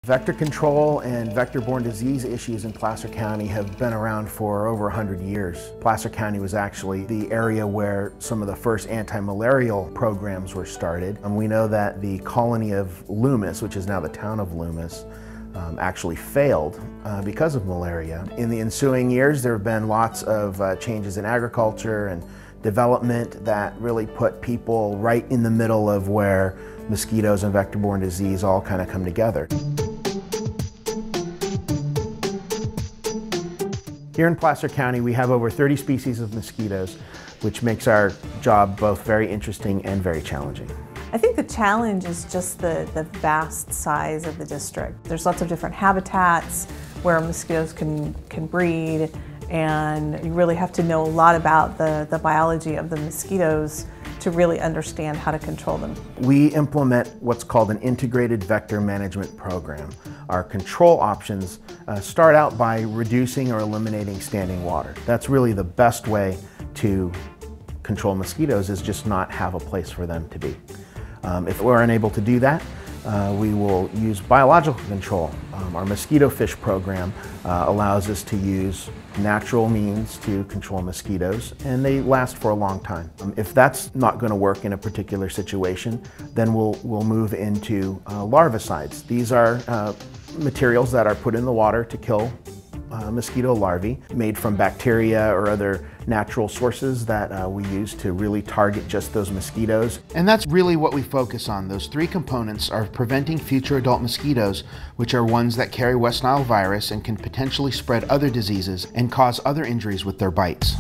Vector control and vector-borne disease issues in Placer County have been around for over 100 years. Placer County was actually the area where some of the first anti-malarial programs were started. And we know that the colony of Loomis, which is now the town of Loomis, actually failed because of malaria. In the ensuing years, there have been lots of changes in agriculture and development that really put people right in the middle of where mosquitoes and vector-borne disease all kind of come together. Here in Placer County, we have over 30 species of mosquitoes, which makes our job both very interesting and very challenging. I think the challenge is just the vast size of the district. There's lots of different habitats where mosquitoes can breed, and you really have to know a lot about the biology of the mosquitoes to really understand how to control them. We implement what's called an integrated vector management program. Our control options start out by reducing or eliminating standing water. That's really the best way to control mosquitoes, is just not have a place for them to be. If we're unable to do that, we will use biological control. Our mosquito fish program allows us to use natural means to control mosquitoes, and they last for a long time. If that's not going to work in a particular situation, then we'll move into larvicides. These are materials that are put in the water to kill mosquito larvae, made from bacteria or other natural sources that we use to really target just those mosquitoes. And that's really what we focus on. Those three components are preventing future adult mosquitoes, which are ones that carry West Nile virus and can potentially spread other diseases and cause other injuries with their bites.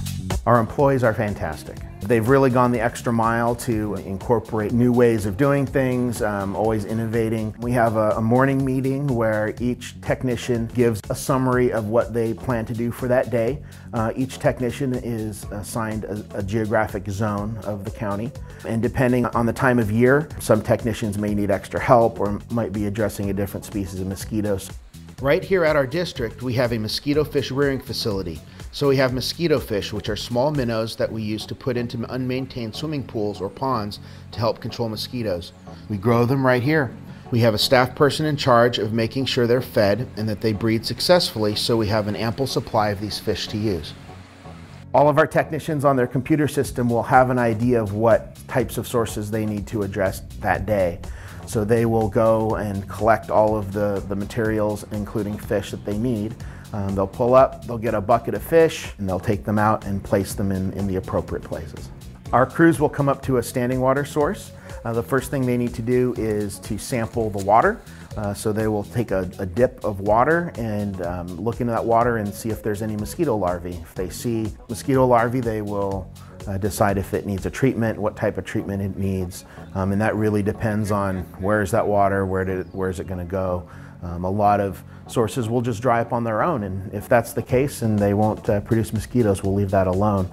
Our employees are fantastic. They've really gone the extra mile to incorporate new ways of doing things, always innovating. We have a morning meeting where each technician gives a summary of what they plan to do for that day. Each technician is assigned a geographic zone of the county. And depending on the time of year, some technicians may need extra help or might be addressing a different species of mosquitoes. Right here at our district, we have a mosquito fish rearing facility. So we have mosquito fish, which are small minnows that we use to put into unmaintained swimming pools or ponds to help control mosquitoes. We grow them right here. We have a staff person in charge of making sure they're fed and that they breed successfully, so we have an ample supply of these fish to use. All of our technicians on their computer system will have an idea of what types of sources they need to address that day. So they will go and collect all of the materials, including fish, that they need. They'll pull up, they'll get a bucket of fish, and they'll take them out and place them in the appropriate places. Our crews will come up to a standing water source. The first thing they need to do is to sample the water. So they will take a dip of water and look into that water and see if there's any mosquito larvae. If they see mosquito larvae, they will decide if it needs a treatment, what type of treatment it needs. And that really depends on where is that water, where is it going to go. A lot of sources will just dry up on their own, and if that's the case and they won't produce mosquitoes, we'll leave that alone.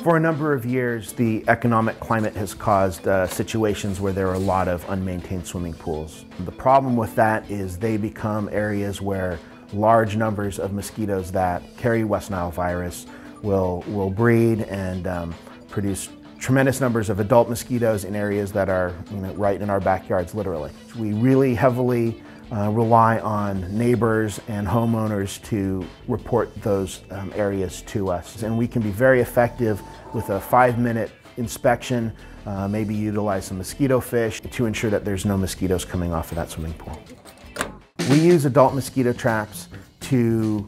For a number of years, the economic climate has caused situations where there are a lot of unmaintained swimming pools. The problem with that is they become areas where large numbers of mosquitoes that carry West Nile virus will breed and produce tremendous numbers of adult mosquitoes in areas that are right in our backyards, literally. We really heavily rely on neighbors and homeowners to report those areas to us. And we can be very effective with a 5-minute inspection, maybe utilize some mosquito fish to ensure that there's no mosquitoes coming off of that swimming pool. We use adult mosquito traps to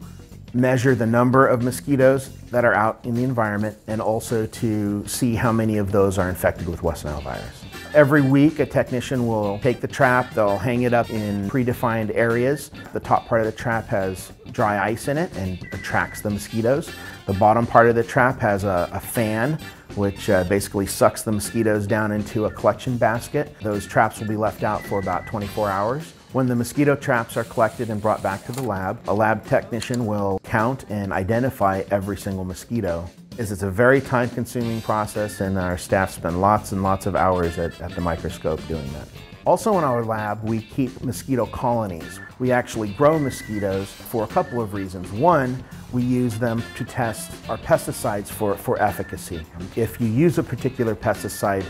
measure the number of mosquitoes that are out in the environment and also to see how many of those are infected with West Nile virus. Every week, a technician will take the trap, they'll hang it up in predefined areas. The top part of the trap has dry ice in it and attracts the mosquitoes. The bottom part of the trap has a fan, which basically sucks the mosquitoes down into a collection basket. Those traps will be left out for about 24 hours. When the mosquito traps are collected and brought back to the lab, a lab technician will count and identify every single mosquito. It's a very time-consuming process, and our staff spend lots and lots of hours at the microscope doing that. Also in our lab, we keep mosquito colonies. We actually grow mosquitoes for a couple of reasons. One, we use them to test our pesticides for efficacy. If you use a particular pesticide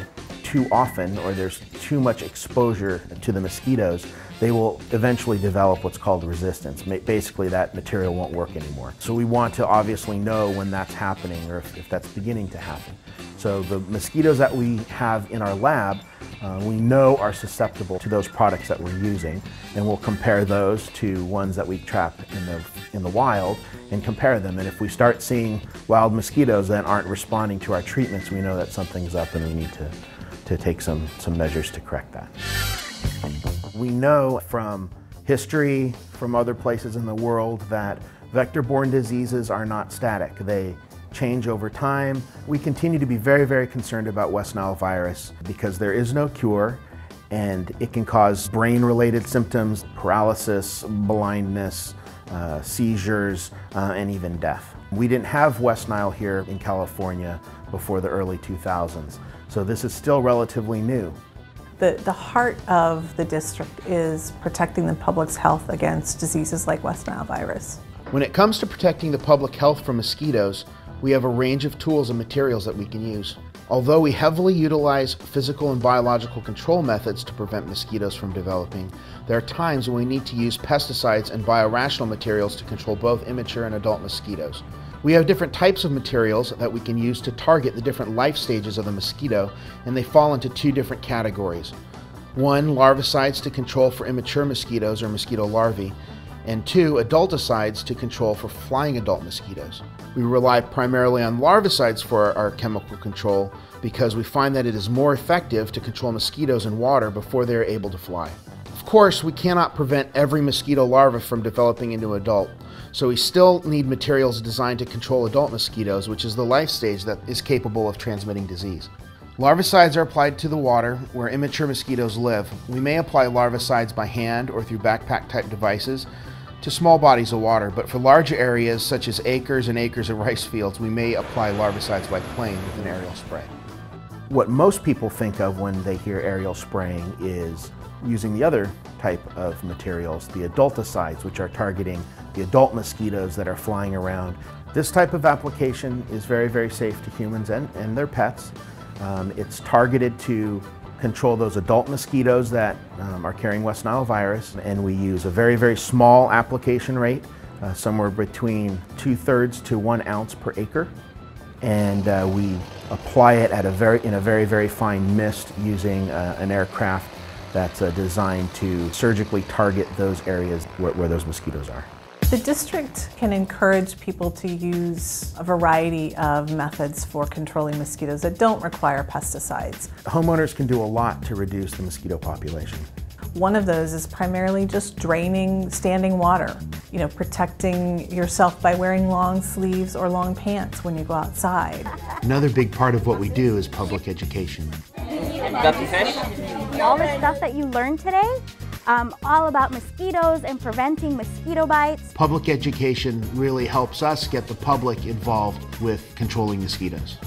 too often or there's too much exposure to the mosquitoes, they will eventually develop what's called resistance. Basically, that material won't work anymore. So we want to obviously know when that's happening or if that's beginning to happen. So the mosquitoes that we have in our lab, we know are susceptible to those products that we're using, and we'll compare those to ones that we trap in the wild and compare them. And if we start seeing wild mosquitoes that aren't responding to our treatments, we know that something's up and we need to take some measures to correct that. We know from history, from other places in the world, that vector-borne diseases are not static. They change over time. We continue to be very, very concerned about West Nile virus because there is no cure, and it can cause brain-related symptoms, paralysis, blindness, seizures, and even death. We didn't have West Nile here in California before the early 2000s, so this is still relatively new. The heart of the district is protecting the public's health against diseases like West Nile virus. When it comes to protecting the public health from mosquitoes, we have a range of tools and materials that we can use. Although we heavily utilize physical and biological control methods to prevent mosquitoes from developing, there are times when we need to use pesticides and biorational materials to control both immature and adult mosquitoes. We have different types of materials that we can use to target the different life stages of the mosquito, and they fall into two different categories. One, larvicides to control for immature mosquitoes or mosquito larvae, and two, adulticides to control for flying adult mosquitoes. We rely primarily on larvicides for our chemical control because we find that it is more effective to control mosquitoes in water before they are able to fly. Of course, we cannot prevent every mosquito larva from developing into adult, so we still need materials designed to control adult mosquitoes, which is the life stage that is capable of transmitting disease. Larvicides are applied to the water where immature mosquitoes live. We may apply larvicides by hand or through backpack type devices to small bodies of water, but for larger areas such as acres and acres of rice fields, we may apply larvicides by plane with an aerial spray. What most people think of when they hear aerial spraying is using the other type of materials, the adulticides, which are targeting the adult mosquitoes that are flying around. This type of application is very, very safe to humans and their pets. It's targeted to control those adult mosquitoes that are carrying West Nile virus, and we use a very, very small application rate, somewhere between 2/3 to 1 ounce per acre, and we apply it at in a very, very fine mist using an aircraft that's designed to surgically target those areas where those mosquitoes are. The district can encourage people to use a variety of methods for controlling mosquitoes that don't require pesticides. Homeowners can do a lot to reduce the mosquito population. One of those is primarily just draining standing water. You know, protecting yourself by wearing long sleeves or long pants when you go outside. Another big part of what we do is public education. Got the fish? All the stuff that you learned today, all about mosquitoes and preventing mosquito bites. Public education really helps us get the public involved with controlling mosquitoes.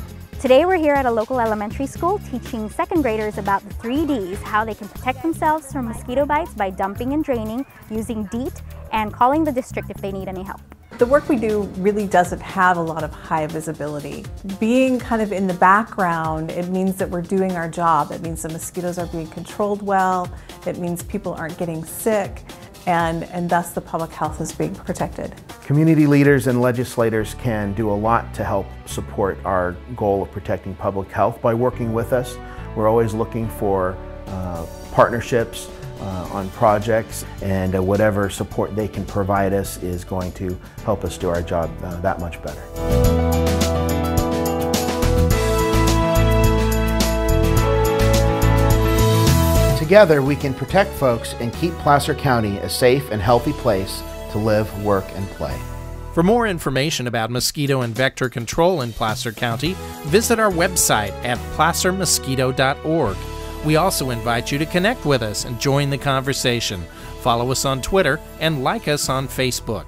Today we're here at a local elementary school teaching second graders about the 3 Ds, how they can protect themselves from mosquito bites by dumping and draining, using DEET, and calling the district if they need any help. The work we do really doesn't have a lot of high visibility. Being kind of in the background, it means that we're doing our job. It means the mosquitoes are being controlled well. It means people aren't getting sick, and thus the public health is being protected. Community leaders and legislators can do a lot to help support our goal of protecting public health by working with us. We're always looking for partnerships on projects, and whatever support they can provide us is going to help us do our job that much better. Together we can protect folks and keep Placer County a safe and healthy place to live, work, and play. For more information about mosquito and vector control in Placer County, visit our website at placermosquito.org. We also invite you to connect with us and join the conversation. Follow us on Twitter and like us on Facebook.